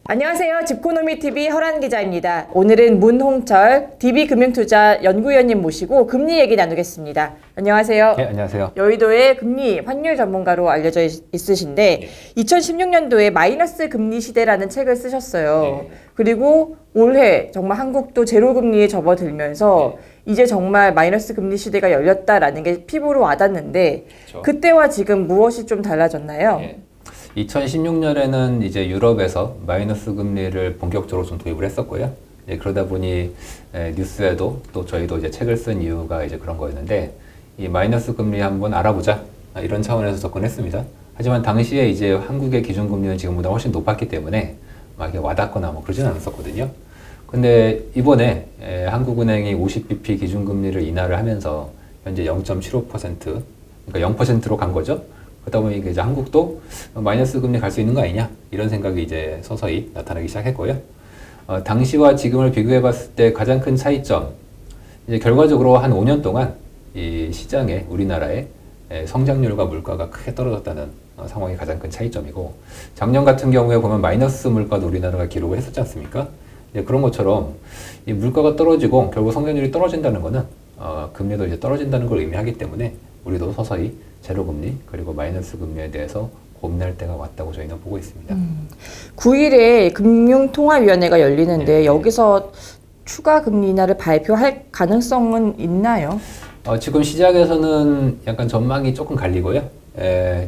안녕하세요. 집코노미TV 허란 기자입니다. 오늘은 문홍철 DB금융투자 연구위원님 모시고 금리 얘기 나누겠습니다. 안녕하세요. 네, 안녕하세요. 여의도의 금리 환율 전문가로 알려져 있으신데 2016년도에 마이너스 금리 시대라는 책을 쓰셨어요. 그리고 올해 정말 한국도 제로 금리에 접어들면서 이제 정말 마이너스 금리 시대가 열렸다라는 게 피부로 와닿는데 그렇죠. 그때와 지금 무엇이 좀 달라졌나요? 2016년에는 이제 유럽에서 마이너스 금리를 본격적으로 좀 도입을 했었고요. 그러다 보니 뉴스에도 또 저희도 이제 책을 쓴 이유가 이제 그런 거였는데 이 마이너스 금리 한번 알아보자 이런 차원에서 접근했습니다. 하지만 당시에 이제 한국의 기준금리는 지금보다 훨씬 높았기 때문에 막 이렇게 와닿거나 뭐 그러진 않았었거든요. 근데 이번에 한국은행이 50bp 기준금리를 인하를 하면서 현재 0.75% 그러니까 0%로 간 거죠. 그러다 보니 이제 한국도 마이너스 금리 갈 수 있는 거 아니냐 이런 생각이 이제 서서히 나타나기 시작했고요. 당시와 지금을 비교해 봤을 때 가장 큰 차이점, 이제 결과적으로 한 5년 동안 이 시장에 우리나라의 성장률과 물가가 크게 떨어졌다는 상황이 가장 큰 차이점이고, 작년 같은 경우에 보면 마이너스 물가도 우리나라가 기록을 했었지 않습니까? 그런 것처럼 이 물가가 떨어지고 결국 성장률이 떨어진다는 거는 금리도 이제 떨어진다는 걸 의미하기 때문에 우리도 서서히 제로금리 그리고 마이너스 금리에 대해서 고민할 때가 왔다고 저희는 보고 있습니다. 9일에 금융통화위원회가 열리는데 여기서 추가 금리 인하를 발표할 가능성은 있나요? 지금 시장에서는 약간 전망이 조금 갈리고요.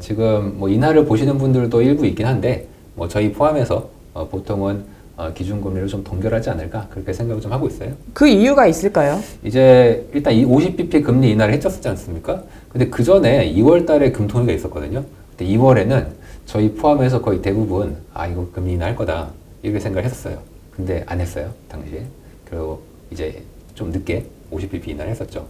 지금 뭐 인하를 보시는 분들도 일부 있긴 한데 뭐 저희 포함해서 보통은 기준금리를 좀 동결하지 않을까 그렇게 생각을 좀 하고 있어요. 그 이유가 있을까요? 이제 일단 이 50bp 금리 인하를 했었지 않습니까? 근데 그 전에 2월 달에 금통위가 있었거든요. 근데 2월에는 저희 포함해서 거의 대부분 이거 금리 인하할 거다 이렇게 생각을 했었어요. 근데 안 했어요 당시에. 그리고 이제 좀 늦게 50bp 인하를 했었죠.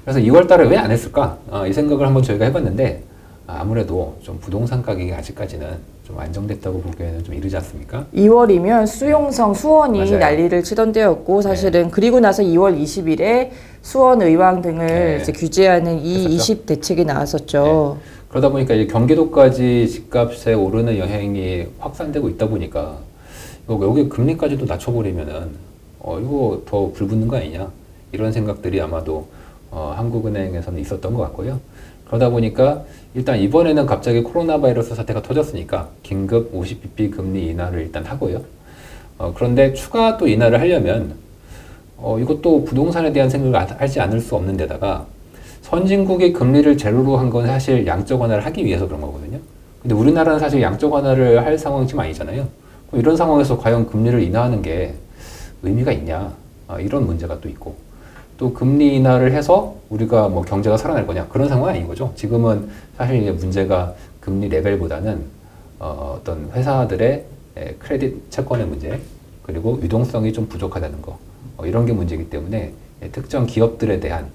그래서 2월 달에 왜 안 했을까? 이 생각을 한번 저희가 해봤는데 아무래도 좀 부동산 가격이 아직까지는 좀 안정됐다고 보기에는 좀 이르지 않습니까? 2월이면 수용성 수원이 맞아요. 난리를 치던 때였고 사실은 그리고 나서 2월 20일에 수원 의왕 등을 이제 규제하는 E20 대책이 나왔었죠. 그러다 보니까 이제 경기도까지 집값에 오르는 영향이 확산되고 있다 보니까 여기 금리까지도 낮춰버리면은 이거 더 불붙는 거 아니냐 이런 생각들이 아마도 한국은행에서는 있었던 것 같고요. 그러다 보니까 일단 이번에는 갑자기 코로나 바이러스 사태가 터졌으니까 긴급 50bp 금리 인하를 일단 하고요. 그런데 추가 또 인하를 하려면 이것도 부동산에 대한 생각을 하지 않을 수 없는 데다가 선진국이 금리를 제로로 한 건 사실 양적 완화를 하기 위해서 그런 거거든요. 근데 우리나라는 사실 양적 완화를 할 상황이 지금 아니잖아요. 그럼 이런 상황에서 과연 금리를 인하하는 게 의미가 있냐 이런 문제가 또 있고, 또 금리 인하를 해서 우리가 뭐 경제가 살아날 거냐 그런 상황은 아닌 거죠. 지금은 사실 이제 문제가 금리 레벨보다는 어떤 회사들의 크레딧 채권의 문제 그리고 유동성이 좀 부족하다는 거 이런 게 문제이기 때문에 특정 기업들에 대한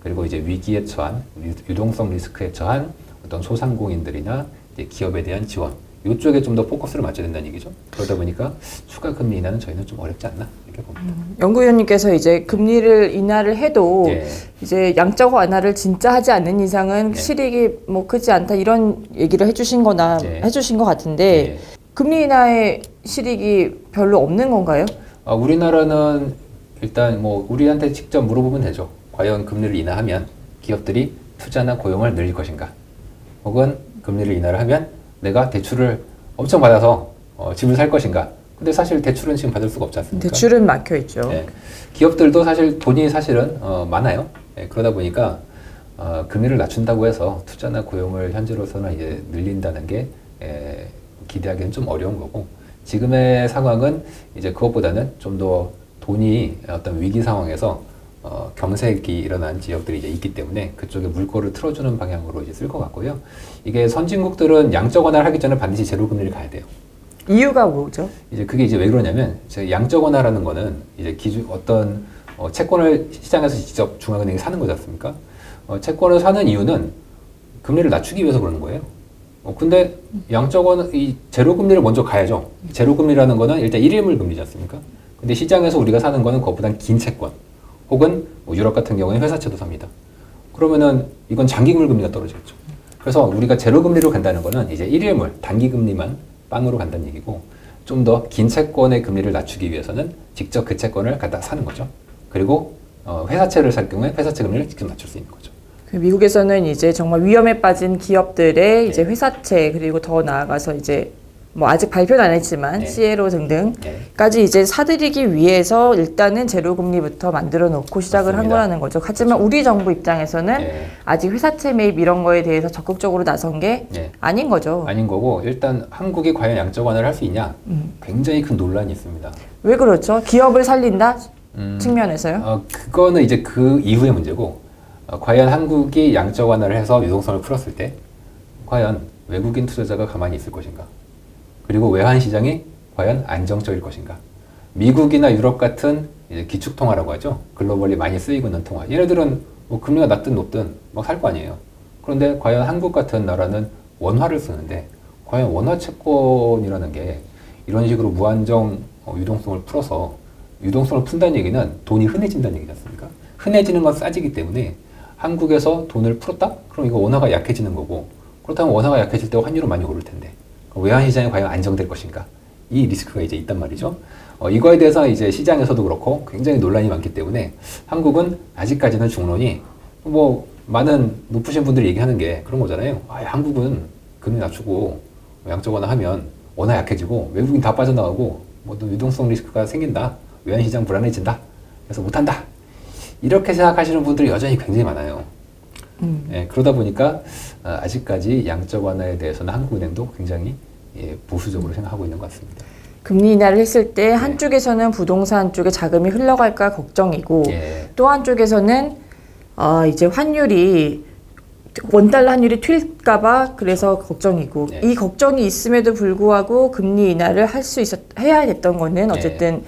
그리고 이제 위기에 처한 유동성 리스크에 처한 어떤 소상공인들이나 이제 기업에 대한 지원 이쪽에 좀 더 포커스를 맞춰야 된다는 얘기죠. 그러다 보니까 추가 금리 인하는 저희는 좀 어렵지 않나 이렇게 봅니다. 연구위원님께서 이제 금리를 인하를 해도 이제 양적 완화를 진짜 하지 않는 이상은 실익이 뭐 크지 않다 이런 얘기를 해주신 것 같은데 금리 인하의 실익이 별로 없는 건가요? 우리나라는 일단 뭐 우리한테 직접 물어보면 되죠. 과연 금리를 인하하면 기업들이 투자나 고용을 늘릴 것인가? 혹은 금리를 인하를 하면 내가 대출을 엄청 받아서 집을 살 것인가? 근데 사실 대출은 지금 받을 수가 없지 않습니까? 대출은 막혀 있죠. 기업들도 사실 돈이 사실은 많아요. 그러다 보니까 금리를 낮춘다고 해서 투자나 고용을 현재로서는 이제 늘린다는 게 기대하기는 좀 어려운 거고, 지금의 상황은 이제 그것보다는 좀 더 돈이 어떤 위기 상황에서 경색이 일어난 지역들이 이제 있기 때문에 그쪽에 물꼬를 틀어주는 방향으로 이제 쓸 것 같고요. 이게 선진국들은 양적 완화를 하기 전에 반드시 제로 금리를 가야 돼요. 이유가 뭐죠? 이제 그게 이제 왜 그러냐면 양적 완화라는 거는 이제 어떤 채권을 시장에서 직접 중앙은행이 사는 거지 않습니까? 채권을 사는 이유는 금리를 낮추기 위해서 그러는 거예요. 근데 양적 완화 이 제로 금리를 먼저 가야죠. 제로 금리라는 거는 일단 일회물 금리지 않습니까? 근데 시장에서 우리가 사는 거는 그것보다 긴 채권. 혹은 뭐 유럽 같은 경우는 회사채도 삽니다. 그러면은 이건 장기금리 금리가 떨어지겠죠. 그래서 우리가 제로 금리로 간다는 거는 이제 일회물 단기 금리만 빵으로 간다는 얘기고, 좀 더 긴 채권의 금리를 낮추기 위해서는 직접 그 채권을 갖다 사는 거죠. 그리고 회사채를 살 경우에 회사채 금리를 직접 낮출 수 있는 거죠. 그 미국에서는 이제 정말 위험에 빠진 기업들의 이제 네. 회사채 그리고 더 나아가서 이제 뭐 아직 발표는 안 했지만 네. CLO 네. 등등까지 이제 사들이기 위해서 일단은 제로 금리부터 만들어 놓고 시작을 한 맞습니다. 거라는 거죠. 하지만 우리 정부 입장에서는 네. 아직 회사채 매입 이런 거에 대해서 적극적으로 나선 게 네. 아닌 거죠. 아닌 거고 일단 한국이 과연 양적 완화를 할 수 있냐 굉장히 큰 논란이 있습니다. 왜 그렇죠? 기업을 살린다 측면에서요? 그거는 이제 그 이후의 문제고 과연 한국이 양적 완화를 해서 유동성을 풀었을 때 과연 외국인 투자자가 가만히 있을 것인가? 그리고 외환 시장이 과연 안정적일 것인가? 미국이나 유럽 같은 이제 기축통화라고 하죠. 글로벌리 많이 쓰이고 있는 통화. 얘네들은 뭐 금리가 낮든 높든 막 살 거 아니에요. 그런데 과연 한국 같은 나라는 원화를 쓰는데 과연 원화 채권이라는 게 이런 식으로 무한정 유동성을 풀어서 유동성을 푼다는 얘기는 돈이 흔해진다는 얘기지 않습니까? 흔해지는 건 싸지기 때문에 한국에서 돈을 풀었다? 그럼 이거 원화가 약해지는 거고 그렇다면 원화가 약해질 때 환율은 많이 오를 텐데 외환시장이 과연 안정될 것인가? 이 리스크가 이제 있단 말이죠. 이거에 대해서 이제 시장에서도 그렇고 굉장히 논란이 많기 때문에 한국은 아직까지는 중론이 뭐 많은 높으신 분들이 얘기하는 게 그런 거잖아요. 한국은 금리 낮추고 양적 완화하면 원화 약해지고 외국인 다 빠져나가고 뭐 또 유동성 리스크가 생긴다. 외환시장 불안해진다. 그래서 못한다. 이렇게 생각하시는 분들이 여전히 굉장히 많아요. 예, 그러다 보니까 아직까지 양적 완화에 대해서는 한국은행도 굉장히 보수적으로 생각하고 있는 것 같습니다. 금리 인하를 했을 때 한쪽에서는 부동산 쪽에 자금이 흘러갈까 걱정이고 예. 또 한쪽에서는 이제 환율이 원달러 환율이 튈까봐 그래서 걱정이고 네. 이 걱정이 있음에도 불구하고 금리 인하를 해야 됐던 거는 어쨌든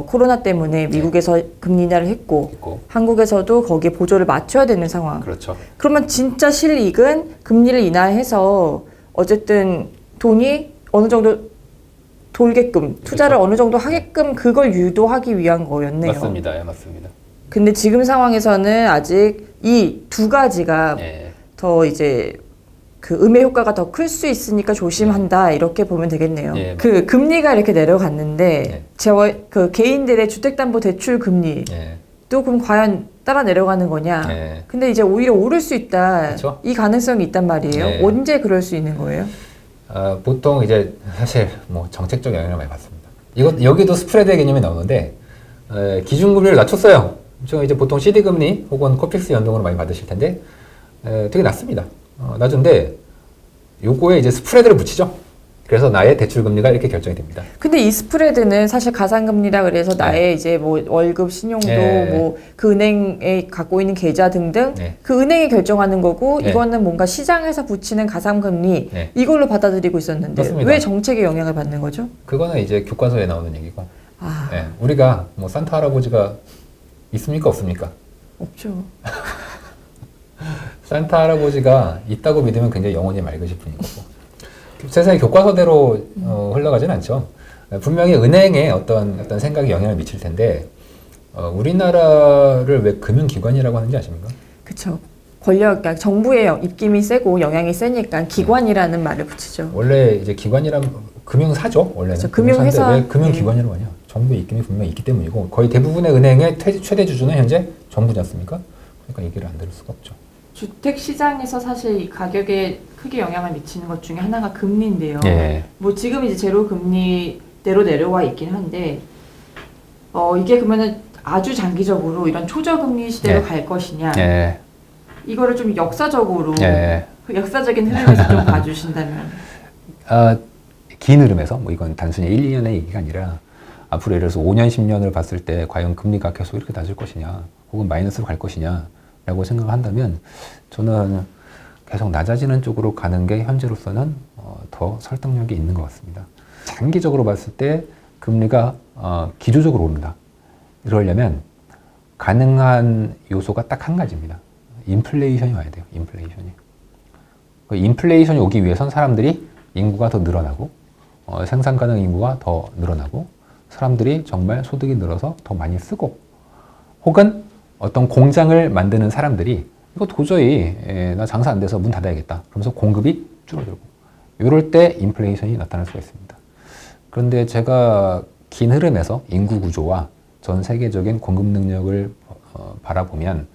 코로나 때문에 미국에서 금리 인하를 했고 있고. 한국에서도 거기에 보조를 맞춰야 되는 상황. 그렇죠. 그러면 진짜 실이익은 금리를 인하해서 어쨌든 돈이 어느 정도 돌게끔 투자를 어느 정도 하게끔 그걸 유도하기 위한 거였네요. 맞습니다. 예, 맞습니다. 근데 지금 상황에서는 아직 이 두 가지가 예. 더 이제 그 음의 효과가 더 클 수 있으니까 조심한다 이렇게 보면 되겠네요. 예, 그 금리가 이렇게 내려갔는데 예. 그 개인들의 주택담보대출 금리도 예. 그럼 과연 따라 내려가는 거냐? 예. 근데 이제 오히려 오를 수 있다. 그렇죠. 이 가능성이 있단 말이에요. 예. 언제 그럴 수 있는 거예요? 보통 이제 사실 뭐 정책적 영향을 많이 받습니다. 여기도 스프레드의 개념이 나오는데 기준금리를 낮췄어요. 지금 이제 보통 CD 금리 혹은 코픽스 연동으로 많이 받으실 텐데 되게 낮습니다. 낮은데 요거에 이제 스프레드를 붙이죠. 그래서 나의 대출 금리가 이렇게 결정이 됩니다. 근데 이 스프레드는 사실 가상금리라 그래서 나의 이제 뭐 월급, 신용도, 뭐 그 은행에 갖고 있는 계좌 등등 그 은행이 결정하는 거고 이거는 뭔가 시장에서 붙이는 가상금리 이걸로 받아들이고 있었는데 맞습니다. 왜 정책에 영향을 받는 거죠? 그거는 이제 교과서에 나오는 얘기고 우리가 뭐 산타 할아버지가 있습니까 없습니까? 없죠. 산타 할아버지가 있다고 믿으면 굉장히 영혼이 맑으실 분인 거고 세상에 교과서대로 흘러가진 않죠. 분명히 은행에 어떤 생각이 영향을 미칠 텐데 우리나라를 왜 금융기관이라고 하는지 아십니까? 그렇죠. 그러니까 정부의 입김이 세고 영향이 세니까 기관이라는 말을 붙이죠. 원래 이제 기관이란 금융사죠. 원래는 그렇죠. 금융회사. 왜 금융기관이라고 하냐? 정부의 입김이 분명히 있기 때문이고 거의 대부분의 은행의 최대 주주는 현재 정부지 않습니까? 그러니까 얘기를 안 들을 수가 없죠. 주택 시장에서 사실 이 가격에 크게 영향을 미치는 것 중에 하나가 금리인데요. 뭐 지금 이제 제로 금리대로 내려와 있긴 한데 이게 그러면은 아주 장기적으로 이런 초저금리 시대로 갈 것이냐? 이거를 좀 역사적으로 그 역사적인 흐름에서 좀 봐주신다면. 긴 흐름에서 뭐 이건 단순히 1, 2년의 얘기가 아니라 앞으로 예를 들어서 5년, 10년을 봤을 때 과연 금리가 계속 이렇게 낮을 것이냐 혹은 마이너스로 갈 것이냐 라고 생각을 한다면 저는 계속 낮아지는 쪽으로 가는 게 현재로서는 더 설득력이 있는 것 같습니다. 장기적으로 봤을 때 금리가 기조적으로 오른다. 이러려면 가능한 요소가 딱 한 가지입니다. 인플레이션이 와야 돼요. 인플레이션이. 그 인플레이션이 오기 위해선 사람들이 인구가 더 늘어나고 생산 가능 인구가 더 늘어나고 사람들이 정말 소득이 늘어서 더 많이 쓰고 혹은 어떤 공장을 만드는 사람들이 이거 도저히 나 장사 안 돼서 문 닫아야겠다. 그러면서 공급이 줄어들고 이럴 때 인플레이션이 나타날 수가 있습니다. 그런데 제가 긴 흐름에서 인구 구조와 전 세계적인 공급 능력을 바라보면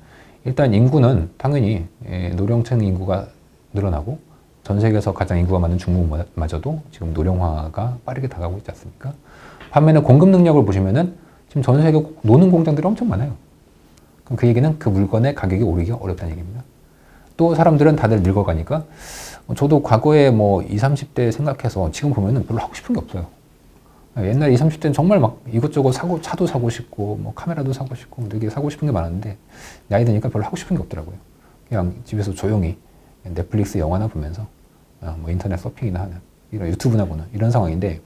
일단 인구는 당연히 노령층 인구가 늘어나고 전 세계에서 가장 인구가 많은 중국마저도 지금 노령화가 빠르게 다가오고 있지 않습니까? 반면에 공급 능력을 보시면은 지금 전 세계 노는 공장들이 엄청 많아요. 그럼 그 얘기는 그 물건의 가격이 오르기가 어렵다는 얘기입니다. 또 사람들은 다들 늙어가니까 저도 과거에 뭐 20, 30대 생각해서 지금 보면은 별로 하고 싶은 게 없어요. 옛날 20, 30대는 정말 막 이것저것 차도 사고 싶고 뭐 카메라도 사고 싶고 되게 사고 싶은 게 많았는데 나이 드니까 별로 하고 싶은 게 없더라고요. 그냥 집에서 조용히 넷플릭스 영화나 보면서 뭐 인터넷 서핑이나 하는 이런 유튜브나 보는 이런 상황인데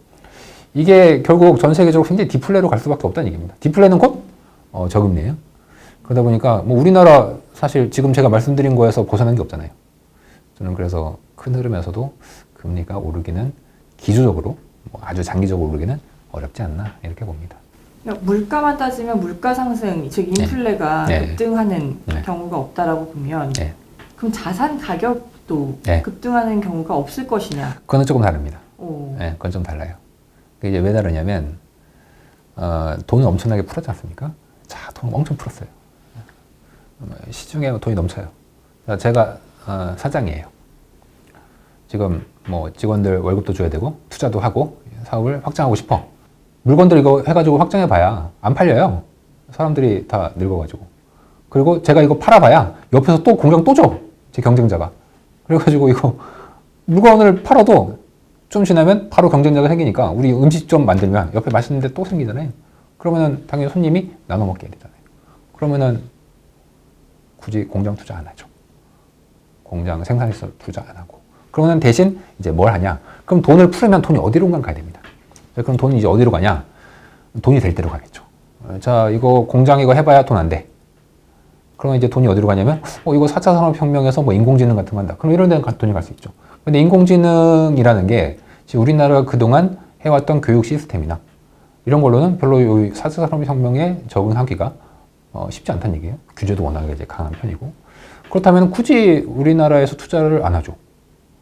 이게 결국 전 세계적으로 굉장히 디플레로 갈 수밖에 없다는 얘기입니다. 디플레는 곧 저금리예요. 그러다 보니까 뭐 우리나라 사실 지금 제가 말씀드린 거에서 벗어난 게 없잖아요. 저는 그래서 큰 흐름에서도 금리가 오르기는 기조적으로 뭐 아주 장기적으로 오르기는 어렵지 않나 이렇게 봅니다. 그러니까 물가만 따지면 물가 상승, 즉 인플레가 네. 급등하는 네. 경우가 없다라고 보면 네. 그럼 자산 가격도 네. 급등하는 경우가 없을 것이냐? 그거는 조금 다릅니다. 오. 네, 그건 좀 달라요. 그게 이제 왜 다르냐면 돈을 엄청나게 풀었지 않습니까? 자, 돈 엄청 풀었어요. 시중에 돈이 넘쳐요. 제가 사장이에요. 지금 뭐 직원들 월급도 줘야 되고 투자도 하고 사업을 확장하고 싶어. 물건들 이거 해가지고 확장해봐야 안 팔려요. 사람들이 다 늙어가지고. 그리고 제가 이거 팔아봐야 옆에서 또 공장 또 줘. 제 경쟁자가. 그래가지고 이거 물건을 팔아도 좀 지나면 바로 경쟁자가 생기니까 우리 음식점 만들면 옆에 맛있는 데 또 생기잖아요. 그러면은 당연히 손님이 나눠 먹게 되잖아요. 그러면은 굳이 공장 투자 안 하죠. 공장 생산시설 투자 안 하고. 그러면 대신 이제 뭘 하냐? 그럼 돈을 풀으면 돈이 어디론가 가야 됩니다. 그럼 돈이 이제 어디로 가냐? 돈이 될 대로 가겠죠. 자, 이거 공장 이거 해봐야 돈 안 돼. 그러면 이제 돈이 어디로 가냐면, 이거 4차 산업혁명에서 뭐 인공지능 같은 거 한다. 그럼 이런 데는 돈이 갈 수 있죠. 근데 인공지능이라는 게 지금 우리나라가 그동안 해왔던 교육 시스템이나 이런 걸로는 별로 이 4차 산업혁명에 적응하기가 쉽지 않다는 얘기예요. 규제도 워낙에 이제 강한 편이고. 그렇다면 굳이 우리나라에서 투자를 안 하죠.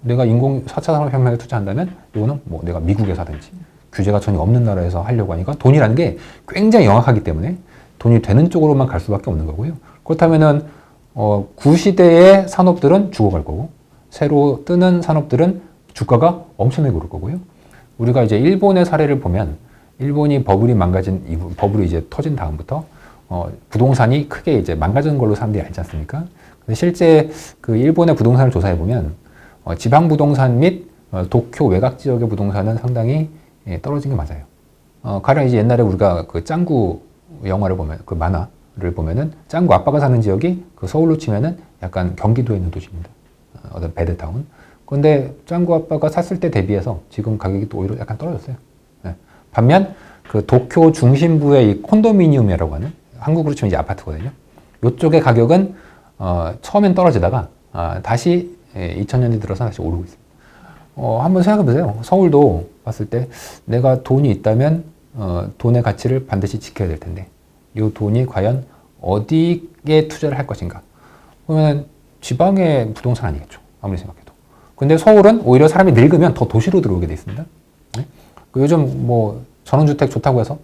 내가 4차 산업혁명에 투자한다면 이거는 뭐 내가 미국에서 하든지 규제가 전혀 없는 나라에서 하려고 하니까 돈이라는 게 굉장히 영악하기 때문에 돈이 되는 쪽으로만 갈 수밖에 없는 거고요. 그렇다면은 구시대의 산업들은 죽어갈 거고 새로 뜨는 산업들은 주가가 엄청나게 오를 거고요. 우리가 이제 일본의 사례를 보면 일본이 버블이 이제 터진 다음부터 부동산이 크게 이제 망가진 걸로 사람들이 알지 않습니까? 근데 실제 그 일본의 부동산을 조사해 보면 지방 부동산 및 도쿄 외곽 지역의 부동산은 상당히 떨어진 게 맞아요. 가령 이제 옛날에 우리가 그 짱구 영화를 보면 그 만화를 보면은 짱구 아빠가 사는 지역이 그 서울로 치면은 약간 경기도에 있는 도시입니다. 어떤 배드타운. 근데 짱구 아빠가 샀을 때 대비해서 지금 가격이 또 오히려 약간 떨어졌어요. 네. 반면 그 도쿄 중심부의 이 콘도미니움이라고 하는 한국으로 치면 이제 아파트거든요. 이쪽의 가격은 처음엔 떨어지다가 다시 2000년대 들어서 다시 오르고 있습니다. 한번 생각해 보세요. 서울도 봤을 때 내가 돈이 있다면 돈의 가치를 반드시 지켜야 될 텐데 이 돈이 과연 어디에 투자를 할 것인가? 그러면 지방의 부동산 아니겠죠. 아무리 생각해도. 근데 서울은 오히려 사람이 늙으면 더 도시로 들어오게 돼 있습니다. 네? 요즘 뭐 전원주택 좋다고 해서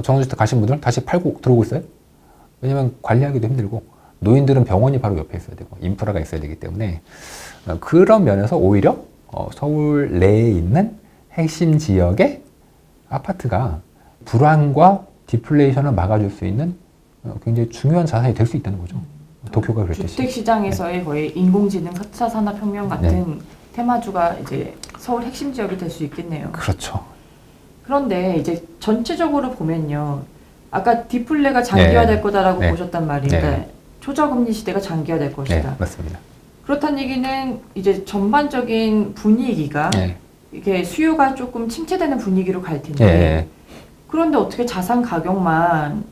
전원주택 가신 분들 다시 팔고 들어오고 있어요. 왜냐면 관리하기도 힘들고 노인들은 병원이 바로 옆에 있어야 되고 인프라가 있어야 되기 때문에 그런 면에서 오히려 서울 내에 있는 핵심 지역의 아파트가 불황과 디플레이션을 막아줄 수 있는 굉장히 중요한 자산이 될 수 있다는 거죠. 도쿄가 그랬듯이. 주택 시장에서의 거의 인공지능 4차 산업혁명 같은 테마주가 이제 서울 핵심 지역이 될 수 있겠네요. 그렇죠. 그런데 이제 전체적으로 보면요. 아까 디플레가 장기화될 거다라고 보셨단 말인데 초저금리 시대가 장기화될 것이다. 네, 맞습니다. 그렇다는 얘기는 이제 전반적인 분위기가 이게 수요가 조금 침체되는 분위기로 갈 텐데 그런데 어떻게 자산 가격만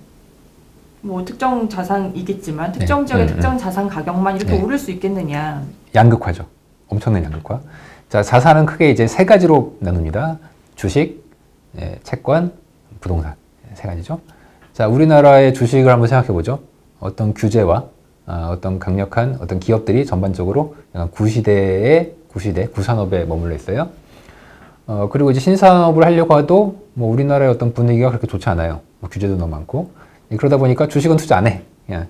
뭐 특정 자산이겠지만 특정 지역의 특정 자산 가격만 이렇게 오를 수 있겠느냐? 양극화죠. 엄청난 양극화. 자, 자산은 크게 이제 세 가지로 나눕니다. 주식, 채권, 부동산 세 가지죠. 자, 우리나라의 주식을 한번 생각해 보죠. 어떤 규제와 어떤 강력한 어떤 기업들이 전반적으로 구산업에 머물러 있어요. 그리고 이제 신산업을 하려고 해도 뭐 우리나라의 어떤 분위기가 그렇게 좋지 않아요. 뭐 규제도 너무 많고. 그러다 보니까 주식은 투자 안 해. 그냥,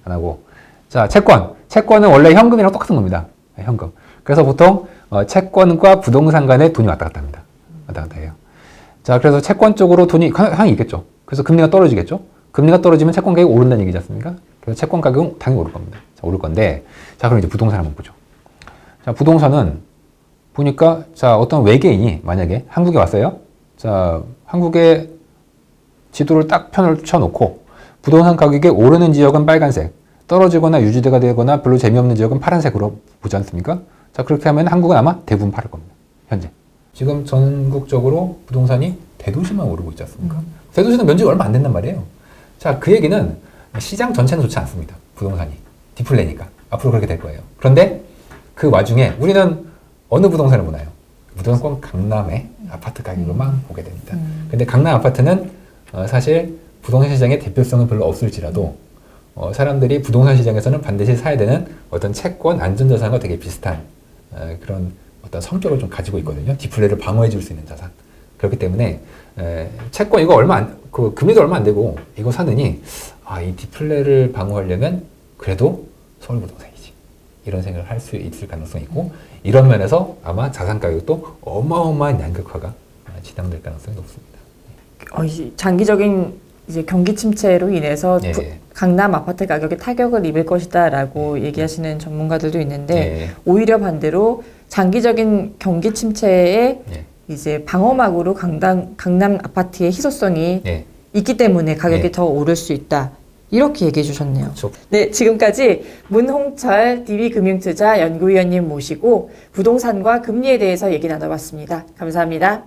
안 하고. 자, 채권. 채권은 원래 현금이랑 똑같은 겁니다. 현금. 그래서 보통 채권과 부동산 간에 돈이 왔다 갔다 합니다. 왔다 갔다 해요. 자, 그래서 채권 쪽으로 돈이 항상 있겠죠. 그래서 금리가 떨어지겠죠. 금리가 떨어지면 채권 가격이 오른다는 얘기지 않습니까? 그래서 채권 가격은 당연히 오를 겁니다. 자, 오를 건데, 자, 그럼 이제 부동산 한번 보죠. 자, 부동산은 보니까, 자, 어떤 외계인이 만약에 한국에 왔어요. 자, 한국의 지도를 딱 편을 쳐놓고, 부동산 가격이 오르는 지역은 빨간색, 떨어지거나 유지가 되거나 별로 재미없는 지역은 파란색으로 보지 않습니까? 자, 그렇게 하면 한국은 아마 대부분 팔을 겁니다. 현재. 지금 전국적으로 부동산이 대도시만 오르고 있지 않습니까? 대도시는 면적이 얼마 안 된단 말이에요. 자, 그 얘기는 시장 전체는 좋지 않습니다. 부동산이. 디플레니까. 앞으로 그렇게 될 거예요. 그런데 그 와중에 우리는 어느 부동산을 보나요? 무조건 강남의 아파트 가격으로만 보게 됩니다. 근데 강남 아파트는 사실 부동산 시장의 대표성은 별로 없을지라도 사람들이 부동산 시장에서는 반드시 사야 되는 어떤 채권, 안전자산과 되게 비슷한 그런 어떤 성격을 좀 가지고 있거든요. 디플레를 방어해 줄 수 있는 자산. 그렇기 때문에 채권 이거 금리도 얼마 안 되고 이거 사느니 이 디플레를 방어하려면 그래도 서울 부동산이지. 이런 생각을 할 수 있을 가능성이 있고 이런 면에서 아마 자산 가격도 어마어마한 양극화가 진행될 가능성이 높습니다. 이제 장기적인 이제 경기 침체로 인해서 강남 아파트 가격에 타격을 입을 것이다라고 얘기하시는 전문가들도 있는데 오히려 반대로 장기적인 경기 침체에 이제 방어막으로 강남 아파트의 희소성이 있기 때문에 가격이 더 오를 수 있다. 이렇게 얘기해 주셨네요. 그렇죠. 네, 지금까지 문홍철 DB금융투자 연구위원님 모시고 부동산과 금리에 대해서 얘기 나눠봤습니다. 감사합니다.